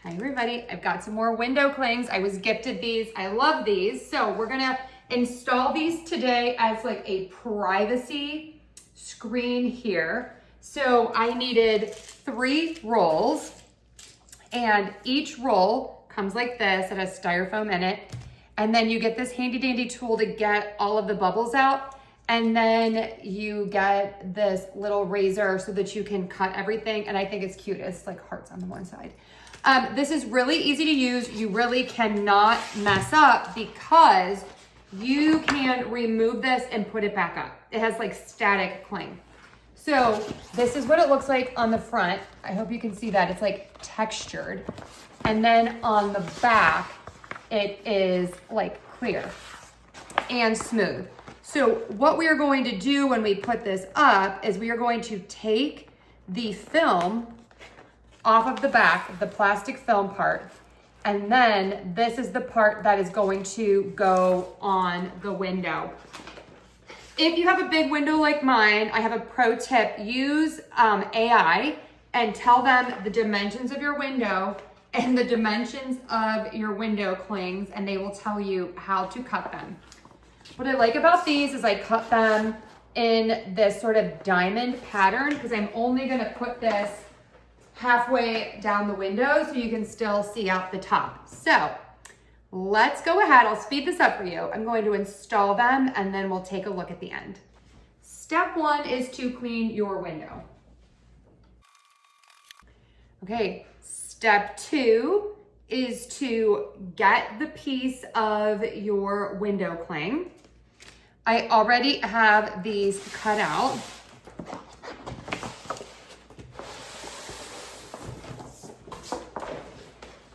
Hi everybody, I've got some more window clings. I was gifted these, I love these. So we're gonna install these today as like a privacy screen here. So I needed 3 rolls and each roll comes like this. It has styrofoam in it. And then you get this handy dandy tool to get all of the bubbles out. And then you get this little razor so that you can cut everything. And I think it's cute. It's like hearts on the one side. This is really easy to use. You really cannot mess up because you can remove this and put it back up. It has like static cling. So this is what it looks like on the front. I hope you can see that. It's like textured. And then on the back, it is like clear and smooth. So what we are going to do when we put this up is we are going to take the film off of the back, the plastic film part, and then this is the part that is going to go on the window. If you have a big window like mine, I have a pro tip. Use AI and tell them the dimensions of your window and the dimensions of your window clings, and they will tell you how to cut them. What I like about these is I cut them in this sort of diamond pattern because I'm only gonna put this halfway down the window so you can still see out the top. So let's go ahead. I'll speed this up for you. I'm going to install them and then we'll take a look at the end. Step 1 is to clean your window. Okay, step 2 is to get the piece of your window cling. I already have these cut out.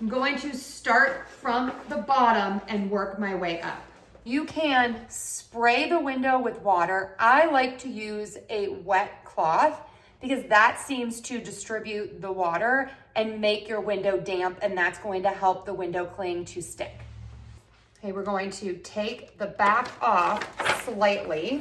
I'm going to start from the bottom and work my way up. You can spray the window with water. I like to use a wet cloth because that seems to distribute the water and make your window damp, and that's going to help the window cling to stick. Okay, we're going to take the back off slightly.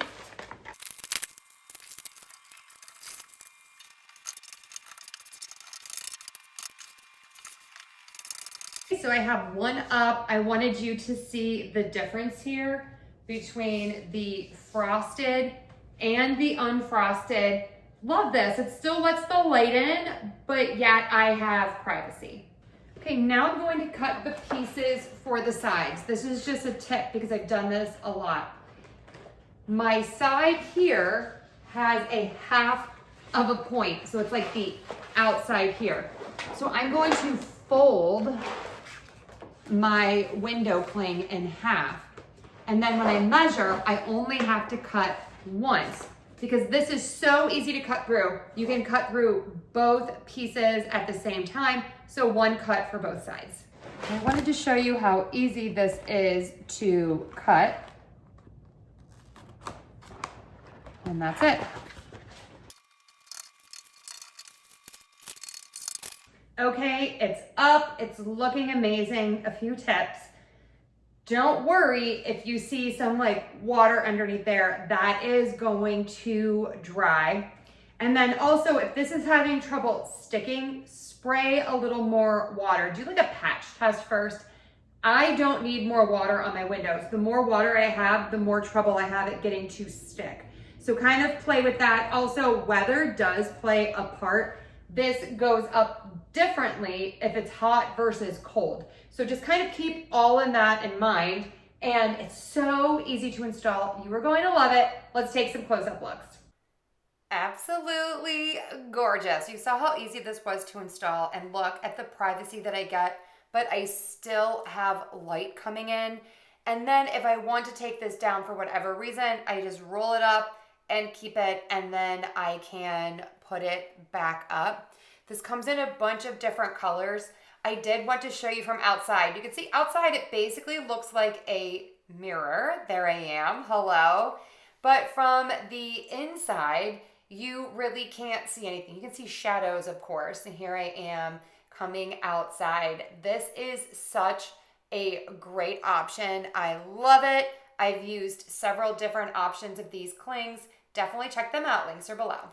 So I have one up. I wanted you to see the difference here between the frosted and the unfrosted. Love this. It still lets the light in, but yet I have privacy. Okay, now I'm going to cut the pieces for the sides. This is just a tip because I've done this a lot. My side here has a half of a point, so it's like the outside here. So I'm going to fold my window cling in half. And then when I measure, I only have to cut once because this is so easy to cut through. You can cut through both pieces at the same time. So one cut for both sides. I wanted to show you how easy this is to cut. And that's it. Okay, it's up, it's looking amazing. A few tips. Don't worry if you see some like water underneath there, that is going to dry. And then also if this is having trouble sticking, spray a little more water. Do like a patch test first. I don't need more water on my windows. The more water I have, the more trouble I have at getting to stick. So kind of play with that. Also, weather does play a part. This goes up differently if it's hot versus cold. So just kind of keep all in that in mind. And it's so easy to install. You are going to love it. Let's take some close-up looks. Absolutely gorgeous. You saw how easy this was to install, and look at the privacy that I get, but I still have light coming in. And then if I want to take this down for whatever reason, I just roll it up and keep it, and then I can put it back up. This comes in a bunch of different colors. I did want to show you from outside. You can see outside it basically looks like a mirror. There I am, hello. But from the inside, you really can't see anything. You can see shadows, of course, and here I am coming outside. This is such a great option. I love it. I've used several different options of these clings. Definitely check them out. Links are below.